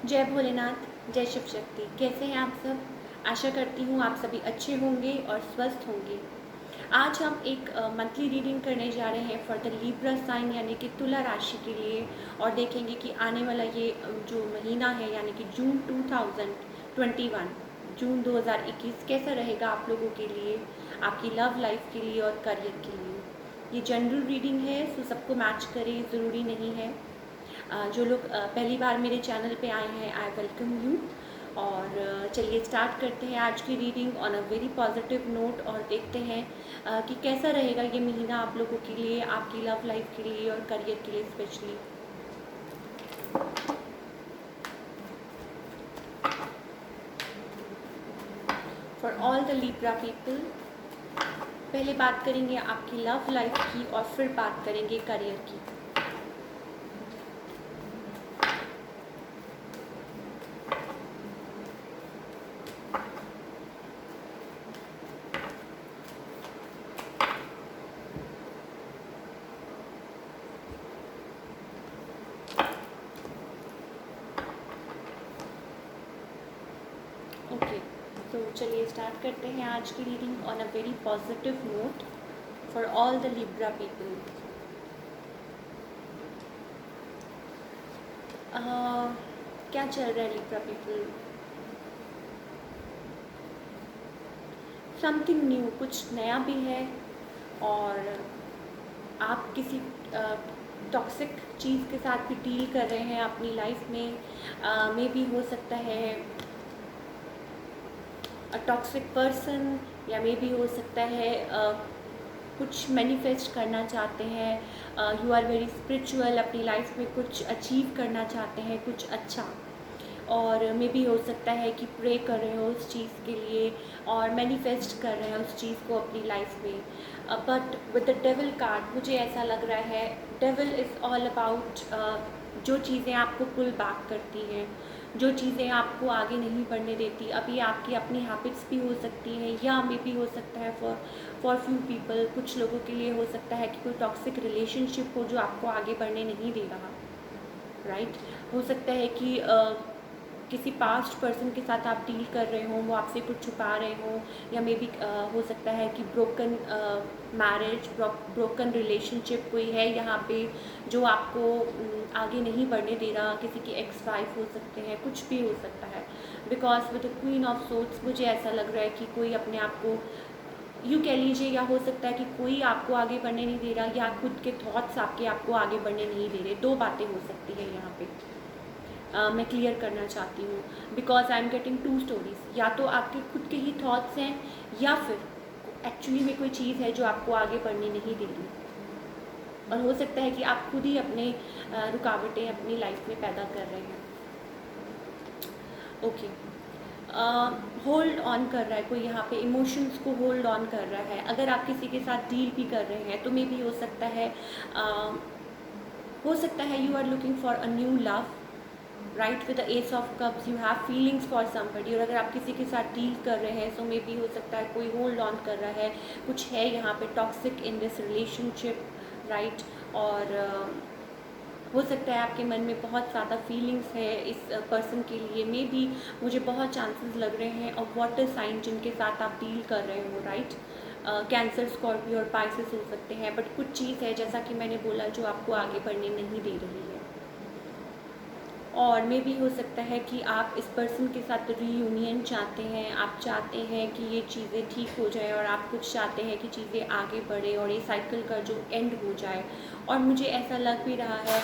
जय भोलेनाथ, जय शिव शक्ति। कैसे हैं आप सब? आशा करती हूँ आप सभी अच्छे होंगे और स्वस्थ होंगे। आज हम एक मंथली रीडिंग करने जा रहे हैं फॉर द लिब्रा साइन यानी कि तुला राशि के लिए, और देखेंगे कि आने वाला ये जो महीना है यानी कि जून 2021, जून 2021 कैसा रहेगा आप लोगों के लिए, आपकी लव लाइफ के लिए और करियर के लिए। ये जनरल रीडिंग है, सो सबको मैच करे ज़रूरी नहीं है। जो लोग पहली बार मेरे चैनल पे आए हैं, आई वेलकम यू। और चलिए स्टार्ट करते हैं आज की reading on a very positive note, और देखते हैं कि कैसा रहेगा ये महीना आप लोगों के लिए, आपकी लव लाइफ के लिए और करियर के लिए specially. For all the Libra people, पहले बात करेंगे आपकी लव लाइफ की और फिर बात करेंगे करियर की। ओके, तो चलिए स्टार्ट करते हैं आज की reading on a very positive note for all the Libra people. क्या चल रहा है लिब्रा पीपल? समथिंग न्यू, कुछ नया भी है, और आप किसी टॉक्सिक चीज़ के साथ भी डील कर रहे हैं अपनी लाइफ में भी हो सकता है अ टॉक्सिक पर्सन, या मे भी हो सकता है कुछ मैनिफेस्ट करना चाहते हैं, यू आर वेरी स्पिरिचुअल, अपनी लाइफ में कुछ अचीव करना चाहते हैं, कुछ अच्छा, और मे भी हो सकता है कि प्रे कर रहे हो उस चीज़ के लिए और मैनिफेस्ट कर रहे हैं उस चीज़ को अपनी लाइफ में। But with the devil card मुझे ऐसा लग रहा है, डेविल इज़ ऑल अबाउट जो चीज़ें आपको पुल बैक करती हैं, जो चीज़ें आपको आगे नहीं बढ़ने देती। अभी आपकी अपनी हैबिट्स भी हो सकती हैं, या मे भी हो सकता है फॉर फ्यू पीपल, कुछ लोगों के लिए हो सकता है कि कोई टॉक्सिक रिलेशनशिप हो जो आपको आगे बढ़ने नहीं दे रहा, राइट। हो सकता है कि किसी पास्ट पर्सन के साथ आप डील कर रहे हो, वो आपसे कुछ छुपा रहे हो, या मे बी हो सकता है कि ब्रोकन मैरिज, ब्रोकन रिलेशनशिप कोई है यहाँ पे जो आपको आगे नहीं बढ़ने दे रहा। किसी की एक्स वाइफ हो सकते हैं, कुछ भी हो सकता है। Because with the queen of swords मुझे ऐसा लग रहा है कि कोई अपने आप को, यूँ कह लीजिए, या हो सकता है कि कोई आपको आगे बढ़ने नहीं दे रहा, या खुद के थॉट्स आपको आगे बढ़ने नहीं दे रहे। दो बातें हो सकती है यहाँ पे। मैं क्लियर करना चाहती हूँ, because I am getting two stories. या तो आपके खुद के ही थॉट्स हैं, या फिर एक्चुअली में कोई चीज़ है जो आपको आगे बढ़ने नहीं दे रही, और हो सकता है कि आप खुद ही अपने रुकावटें अपनी लाइफ में पैदा कर रहे हैं। ओके, होल्ड ऑन कर रहा है कोई यहाँ पे, इमोशंस को होल्ड ऑन कर रहा है। अगर आप किसी के साथ डील भी कर रहे हैं तो मे भी हो सकता है you are looking for a new love, right. With the ace of cups you have feelings for somebody, और अगर आप किसी के साथ डील कर रहे हैं सो मे बी हो सकता है कोई होल्ड ऑन कर रहा है, कुछ है यहाँ पे toxic in this relationship, right. और हो सकता है आपके मन में बहुत ज़्यादा फीलिंग्स है इस पर्सन के लिए। मे बी मुझे बहुत चांसेस लग रहे हैं और वाटर साइन जिनके साथ आप डील कर रहे हो, राइट। कैंसर, स्कॉर्पियो और पाइसेस हो सकते हैं, बट कुछ चीज़ है जैसा कि मैंने बोला जो आपको आगे बढ़ने नहीं दे रही है। और मे भी हो सकता है कि आप इस पर्सन के साथ रीयूनियन चाहते हैं, आप चाहते हैं कि ये चीज़ें ठीक हो जाए, और आप कुछ चाहते हैं कि चीज़ें आगे बढ़े और ये साइकिल का जो एंड हो जाए। और मुझे ऐसा लग भी रहा है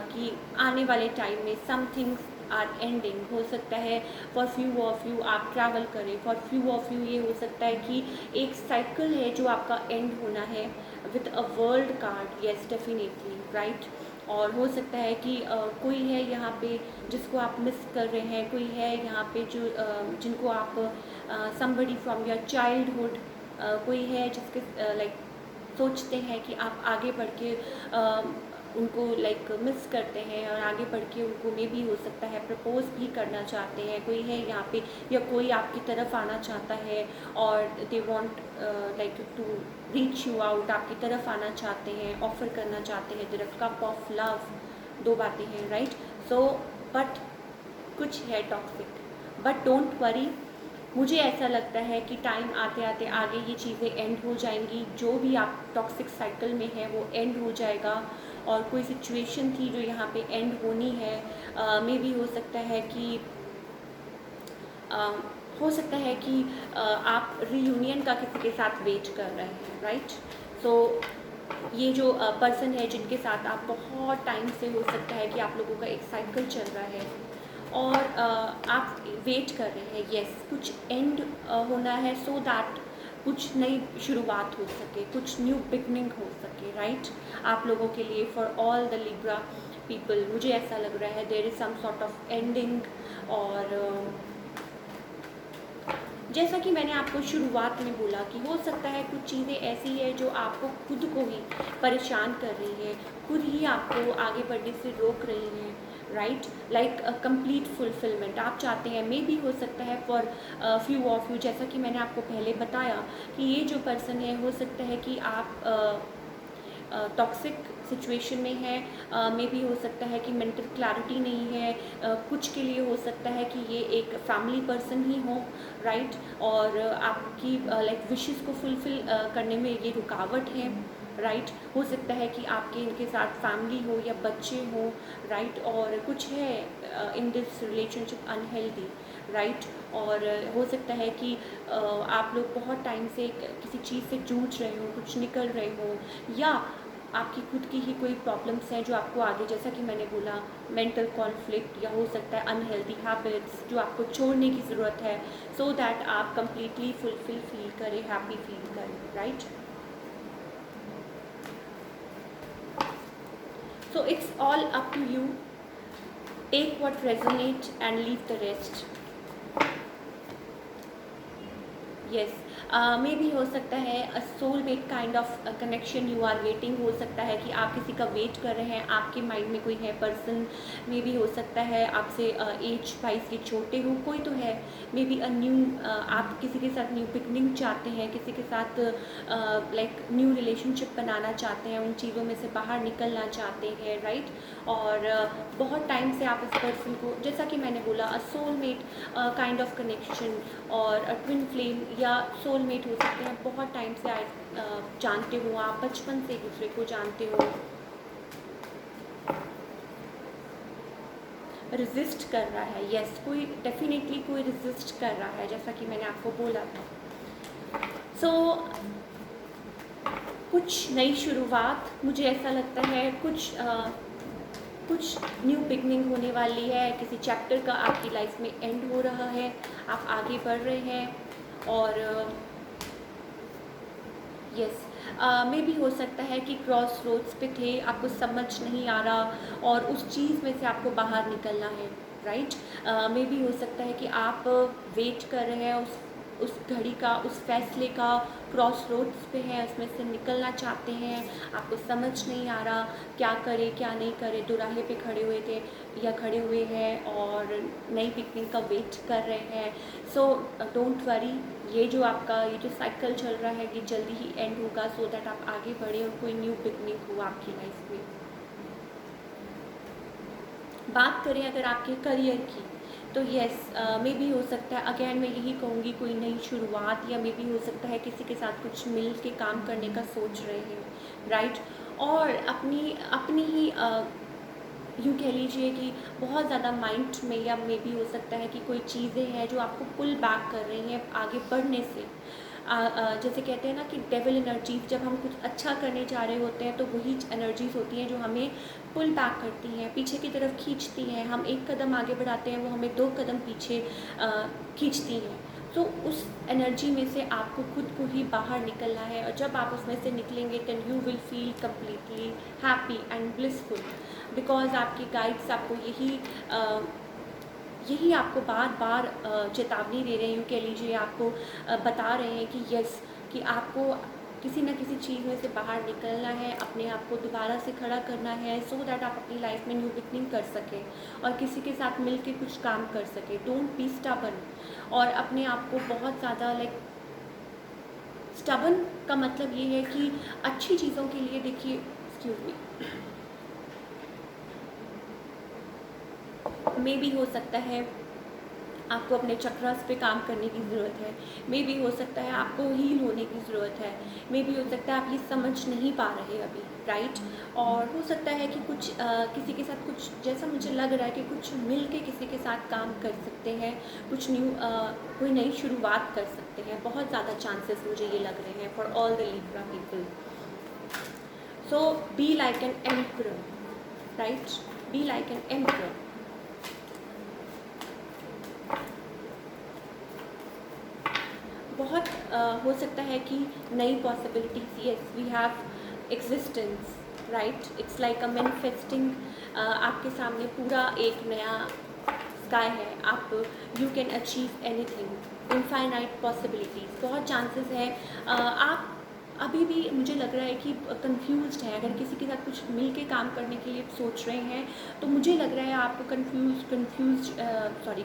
कि आने वाले टाइम में सम थिंग्स आर एंडिंग। हो सकता है फॉर फ्यू ऑफ यू आप ट्रैवल करें, फॉर फ्यू ऑफ यू ये हो सकता है कि एक साइकिल है जो आपका एंड होना है with a world card, yes definitely, right. और हो सकता है कि कोई है यहाँ पे जिसको आप मिस कर रहे हैं, कोई है यहाँ पे जो जिनको आप समबडी फ्रॉम योर चाइल्डहुड, कोई है जिसके लाइक सोचते हैं कि आप आगे बढ़ के उनको लाइक मिस करते हैं, और आगे बढ़ के उनको में भी हो सकता है प्रपोज भी करना चाहते हैं। कोई है यहाँ पे, या कोई आपकी तरफ आना चाहता है और they want like to reach you out, आपकी तरफ आना चाहते हैं, ऑफर करना चाहते हैं, देयर कप ऑफ लव। दो बातें हैं, राइट। सो बट कुछ है टॉक्सिक, बट डोंट वरी। मुझे ऐसा लगता है कि टाइम आते आते आगे ये चीज़ें एंड हो जाएंगी, जो भी आप टॉक्सिक साइकिल में है वो एंड हो जाएगा। और कोई सिचुएशन थी जो यहाँ पे एंड होनी है, मे भी हो सकता है कि हो सकता है कि आप रीयूनियन का किसी के साथ वेट कर रहे हैं, राइट। सो ये जो पर्सन है जिनके साथ आप बहुत टाइम से, हो सकता है कि आप लोगों का एक साइकिल चल रहा है और आप वेट कर रहे हैं, यस कुछ एंड होना है, सो दैट कुछ नई शुरुआत हो सके, कुछ न्यू बिगनिंग हो सके, राइट। आप लोगों के लिए, for all the Libra people, मुझे ऐसा लग रहा है there is some sort of ending. और जैसा कि मैंने आपको शुरुआत में बोला कि हो सकता है कुछ चीज़ें ऐसी है जो आपको खुद को ही परेशान कर रही है, खुद ही आपको आगे बढ़ने से रोक रही हैं, राइट। लाइक कंप्लीट फुलफिलमेंट आप चाहते हैं, मे भी हो सकता है फॉर फ्यू ऑफ यू, जैसा कि मैंने आपको पहले बताया कि ये जो पर्सन है, हो सकता है कि आप टॉक्सिक सिचुएशन में है, मे भी हो सकता है कि मेंटल क्लैरिटी नहीं है, कुछ के लिए हो सकता है कि ये एक फैमिली पर्सन ही हो, राइट। और आपकी लाइक विशेस को फुलफिल करने में ये रुकावट है, राइट। हो सकता है कि आपके इनके साथ फैमिली हो या बच्चे हो, राइट। और कुछ है in this relationship unhealthy, right. और हो सकता है कि आप लोग बहुत टाइम से किसी चीज़ से जूझ रहे हो, कुछ निकल रहे हो, या आपकी खुद की ही कोई प्रॉब्लम्स हैं जो आपको आगे, जैसा कि मैंने बोला, मेंटल कॉन्फ्लिक्ट, या हो सकता है अनहेल्दी हैबिट्स जो आपको छोड़ने की ज़रूरत है, सो दैट आप कंप्लीटली फुलफिल फील करें, हैप्पी फील करें, right. So it's all up to you, take what resonate and leave the rest. Yes, maybe हो सकता है a soulmate kind of connection you are waiting. हो सकता है कि आप किसी का वेट कर रहे हैं, आपके माइंड में कोई है पर्सन, मे भी हो सकता है आपसे एज वाइज के छोटे हो, कोई तो है, मे बी अ न्यू, आप किसी के साथ न्यू बिगनिंग चाहते हैं, किसी के साथ लाइक न्यू रिलेशनशिप बनाना चाहते हैं, उन चीज़ों में से बाहर निकलना चाहते हैं, राइट। और बहुत टाइम से आप इस पर्सन को, जैसा कि मैंने बोला, अ सोलमेट काइंड ऑफ कनेक्शन और ट्विन फ्लेम या सोलमेट हो सकते हैं, बहुत टाइम से आए जानते हो, आप बचपन से एक दूसरे को जानते हो। रेजिस्ट कर रहा है, यस कोई डेफिनेटली कोई रेजिस्ट कर रहा है, जैसा कि मैंने आपको बोला था। सो कुछ नई शुरुआत, मुझे ऐसा लगता है कुछ न्यू बिगनिंग होने वाली है, किसी चैप्टर का आपकी लाइफ में एंड हो रहा है, आप आगे बढ़ रहे हैं। और यस, मे भी हो सकता है कि क्रॉस रोड्स पे थे, आपको समझ नहीं आ रहा और उस चीज़ में से आपको बाहर निकलना है, राइट। मे भी हो सकता है कि आप वेट कर रहे हैं उस घड़ी का, उस फैसले का, क्रॉस रोड्स पे हैं, उसमें से निकलना चाहते हैं, आपको समझ नहीं आ रहा क्या करें क्या नहीं करें, दोराहे पे खड़े हुए थे या खड़े हुए हैं और नई पिकनिक का वेट कर रहे हैं। सो डोंट वरी, ये जो आपका ये जो साइकिल चल रहा है ये जल्दी ही एंड होगा, सो दैट आप आगे बढ़े और कोई न्यू बिगनिंग हो आपकी लाइफ में। बात करें अगर आपके करियर की, तो यस, मे भी हो सकता है, अगेन मैं यही कहूँगी, कोई नई शुरुआत, या मे भी हो सकता है किसी के साथ कुछ मिल के काम करने का सोच रहे हैं, राइट। और अपनी अपनी ही यूँ कह लीजिए कि बहुत ज़्यादा माइंड में, या मे भी हो सकता है कि कोई चीज़ें हैं जो आपको पुल बैक कर रही हैं आगे बढ़ने से। जैसे कहते हैं ना कि डेविल एनर्जीज, जब हम कुछ अच्छा करने जा रहे होते हैं तो वही एनर्जीज होती हैं जो हमें पुल बैक करती हैं, पीछे की तरफ खींचती हैं। हम एक कदम आगे बढ़ाते हैं, वो हमें 2 कदम पीछे खींचती हैं। तो उस एनर्जी में से आपको खुद को ही बाहर निकलना है, और जब आप उसमें से निकलेंगे then you will feel completely happy and blissful, because आपकी गाइड्स आपको यही आपको बार बार चेतावनी दे रहे हैं, यूँ कह लीजिए, आपको बता रहे हैं कि यस, कि आपको किसी न किसी चीज़ में से बाहर निकलना है, अपने आप को दोबारा से खड़ा करना है, सो दैट आप अपनी लाइफ में न्यू बिगनिंग कर सकें और किसी के साथ मिल के कुछ काम कर सकें। डोंट बी स्टबन, और अपने आप को बहुत ज़्यादा लाइक, स्टबन का मतलब ये है कि अच्छी चीज़ों के लिए, देखिए, एक्सक्यूज़ मी, मे भी हो सकता है आपको अपने चक्रास पे काम करने की ज़रूरत है, मे भी हो सकता है आपको हील होने की ज़रूरत है, मे भी हो सकता है आप ये समझ नहीं पा रहे अभी, राइट। और हो सकता है कि कुछ किसी के साथ कुछ जैसा मुझे लग रहा है कि कुछ मिल के किसी के साथ काम कर सकते हैं, कुछ कोई नई शुरुआत कर सकते हैं, बहुत ज़्यादा चांसेस मुझे ये लग रहे हैं for all the Libra people. So be like an emperor, right, be like an emperor. बहुत हो सकता है कि नई possibilities, yes we have existence, right, it's like a manifesting. आपके सामने पूरा एक नया स्काई है, आप you can achieve anything, infinite possibilities, बहुत चांसेस है। आप अभी भी मुझे लग रहा है कि कंफ्यूज्ड है, अगर किसी के साथ कुछ मिल के काम करने के लिए सोच रहे हैं तो मुझे लग रहा है आप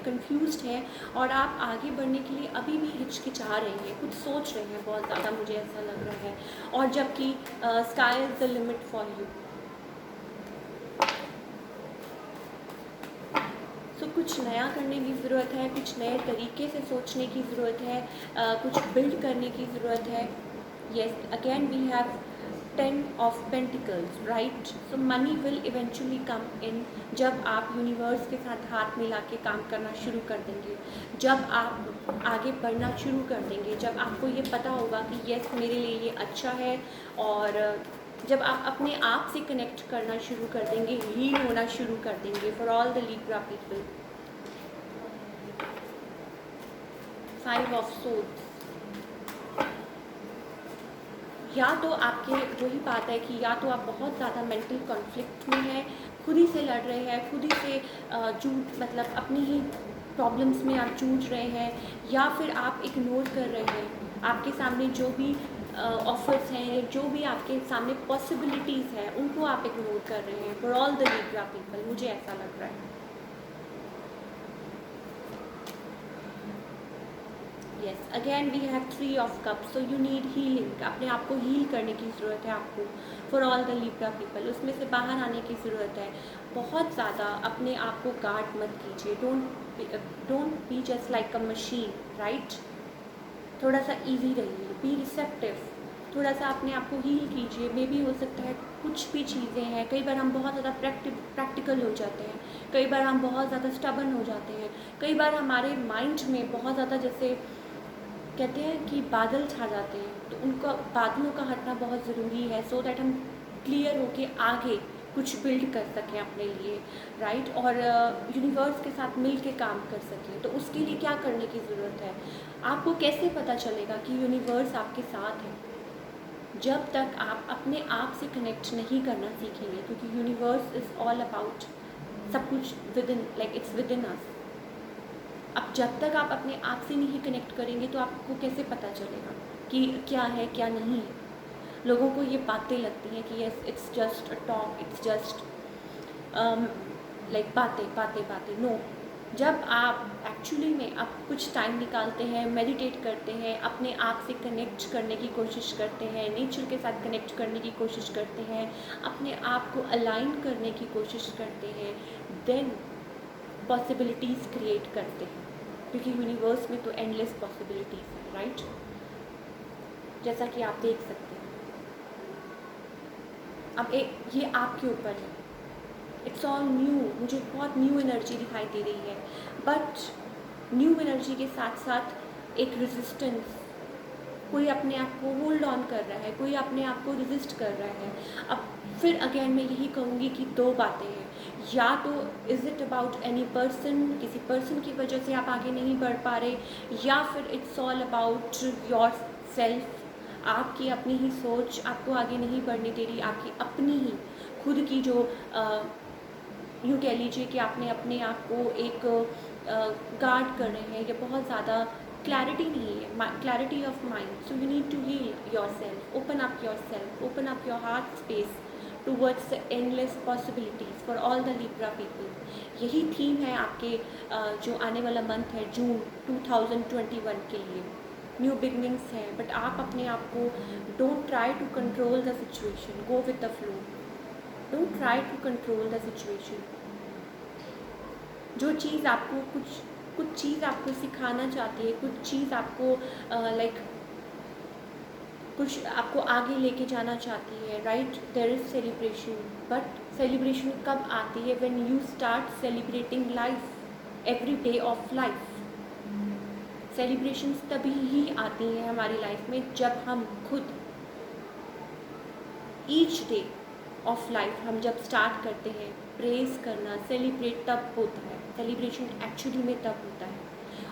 कंफ्यूज्ड है और आप आगे बढ़ने के लिए अभी भी हिचकिचा रहे हैं, कुछ सोच रहे हैं बहुत ज़्यादा, मुझे ऐसा लग रहा है। और जबकि sky is the limit for you. कुछ नया करने की ज़रूरत है, कुछ नए तरीके से सोचने की ज़रूरत है, कुछ बिल्ड करने की ज़रूरत है। Yes, again we have 10 of pentacles, right. So money will eventually come in जब आप यूनिवर्स के साथ हाथ मिला के काम करना शुरू कर देंगे, जब आप आगे बढ़ना शुरू कर देंगे, जब आपको ये पता होगा कि येस मेरे लिए ये अच्छा है, और जब आप अपने आप से कनेक्ट करना शुरू कर देंगे, हील होना शुरू कर देंगे for all the Libra people. 5 of swords, या तो आपके वही बात है कि या तो आप बहुत ज़्यादा मेंटल कॉन्फ्लिक्ट में हैं, खुद ही से लड़ रहे हैं, खुद ही से मतलब अपनी ही प्रॉब्लम्स में आप जूझ रहे हैं, या फिर आप इग्नोर कर रहे हैं आपके सामने जो भी ऑफर्स हैं या जो भी आपके सामने पॉसिबिलिटीज़ हैं उनको आप इग्नोर कर रहे हैं for all the Libra people, मुझे ऐसा लग रहा है। Yes, again we have 3 of cups, so you need healing, अपने आप को हील करने की ज़रूरत है आपको for all the Libra people, उसमें से बाहर आने की ज़रूरत है। बहुत ज़्यादा अपने आप को गार्ड मत कीजिए, don't be just like a machine, right. थोड़ा सा ईजी रहिए, बी रिसेप्टिव, थोड़ा सा अपने आप को हील कीजिए। मे भी हो सकता है कुछ भी चीज़ें हैं, कई बार हम बहुत ज़्यादा प्रैक्टिकल हो जाते हैं, कई बार हम बहुत ज़्यादा स्टबन हो जाते हैं, कई बार हमारे माइंड में बहुत ज़्यादा, जैसे कहते हैं कि बादल छा जाते हैं, तो उनका बादलों का हटना बहुत ज़रूरी है सो दैट हम क्लियर होके आगे कुछ बिल्ड कर सकें अपने लिए, राइट, और यूनिवर्स के साथ मिल के काम कर सकें। तो उसके लिए क्या करने की ज़रूरत है? आपको कैसे पता चलेगा कि यूनिवर्स आपके साथ है? जब तक आप अपने आप से कनेक्ट नहीं करना सीखेंगे, क्योंकि यूनिवर्स इज़ ऑल अबाउट सब कुछ within, like it's within us. अब जब तक आप अपने आप से नहीं कनेक्ट करेंगे तो आपको कैसे पता चलेगा कि क्या है क्या नहीं है? लोगों को ये बातें लगती हैं कि yes it's just a talk, it's just like बातें बातें बातें। नो, जब आप एक्चुअली में आप कुछ टाइम निकालते हैं, मेडिटेट करते हैं, अपने आप से कनेक्ट करने की कोशिश करते हैं, नेचर के साथ कनेक्ट करने की कोशिश करते हैं, अपने आप को अलाइन करने की कोशिश करते हैं, देन पॉसिबिलिटीज़ क्रिएट करते हैं, क्योंकि यूनिवर्स में तो एंडलेस पॉसिबिलिटीज़ हैं, राइट, जैसा कि आप देख सकते हैं। अब ये आपके ऊपर है, इट्स ऑल न्यू, मुझे बहुत न्यू एनर्जी दिखाई दे रही है, बट न्यू एनर्जी के साथ साथ एक रेजिस्टेंस, कोई अपने आप को होल्ड ऑन कर रहा है, कोई अपने आप को रेजिस्ट कर रहा है। अब फिर अगेन मैं यही कहूँगी कि दो बातें हैं, या तो is it about any person, किसी पर्सन की वजह से आप आगे नहीं बढ़ पा रहे, या फिर it's all about your self, आपकी अपनी ही सोच आपको आगे नहीं बढ़ने दे रही, आपकी अपनी ही खुद की जो यूँ कह लीजिए कि आपने अपने आप को एक गार्ड कर रहे हैं, ये बहुत ज़्यादा क्लैरिटी नहीं है, clarity of mind. So you need to heal yourself, open up yourself, open up your heart space towards the endless possibilities for all the Libra people. यही थीम है आपके जो आने वाला मंथ है जून 2021 के लिए। न्यू बिगनिंग्स हैं, बट आप अपने आप को don't try to control the situation, go with the flow, don't try to control the situation. जो चीज़ आपको कुछ चीज़ आपको सिखाना चाहती है, कुछ चीज़ आपको लाइक कुछ आपको आगे लेके जाना चाहती है, right? There is celebration, but celebration कब आती है? When you start celebrating life, every day of life. Celebrations तभी ही आती हैं हमारी लाइफ में जब हम खुद ईच डे ऑफ लाइफ हम जब स्टार्ट करते हैं प्रेज करना, सेलिब्रेट, तब होता है। सेलिब्रेशन एक्चुअली में तब होता है।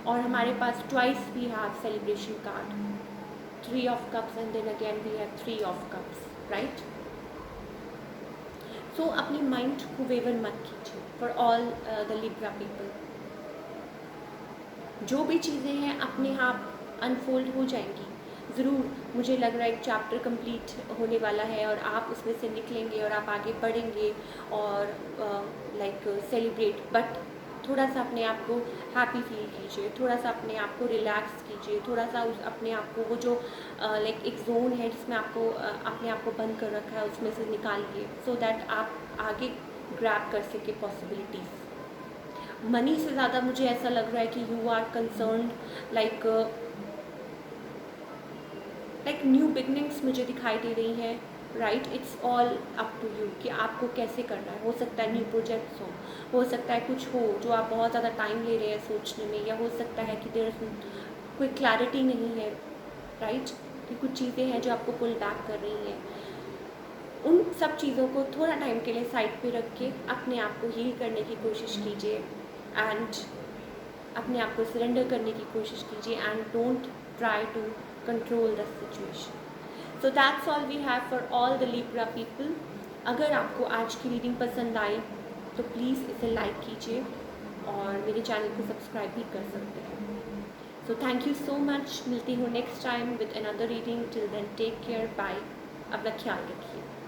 और हमारे पास twice we have celebration card, 3 of cups and then again we have 3 of cups, right? So अपनी माइंड को वेवर मत कीजिए for all the Libra people. जो भी चीज़ें हैं अपने आप अनफोल्ड हो जाएंगी ज़रूर। मुझे लग रहा है एक चैप्टर कंप्लीट होने वाला है और आप उसमें से निकलेंगे और आप आगे बढ़ेंगे और लाइक सेलिब्रेट, बट थोड़ा सा अपने आप को हैप्पी फील कीजिए, थोड़ा सा अपने आप को रिलैक्स कीजिए, थोड़ा सा उस अपने आप को वो जो लाइक एक जोन है जिसमें आपको अपने आप को बंद कर रखा है उसमें से निकालिए, सो दैट आप आगे ग्रैब कर सके पॉसिबिलिटीज़। मनी से ज़्यादा मुझे ऐसा लग रहा है कि you are concerned like new beginnings मुझे दिखाई दे रही हैं, right? It's all up to you कि आपको कैसे करना है। हो सकता है न्यू प्रोजेक्ट्स हो सकता है कुछ हो जो आप बहुत ज़्यादा टाइम ले रहे हैं सोचने में, या हो सकता है कि देयर कोई क्लैरिटी नहीं है, राइट? कि कुछ चीज़ें हैं जो आपको पुल बैक कर रही हैं। उन सब चीज़ों को थोड़ा टाइम के लिए साइड पे रख के अपने आप को हील करने की कोशिश कीजिए एंड अपने आप को सरेंडर करने की कोशिश कीजिए and don't try to control the situation. So that's all we have for all the Libra people. अगर आपको आज की रीडिंग पसंद आई तो प्लीज़ इसे लाइक कीजिए और मेरे चैनल को सब्सक्राइब भी कर सकते हैं। So thank you so much. मिलती हूँ next time with another reading. Till then take care, bye. अपना ख्याल रखिए।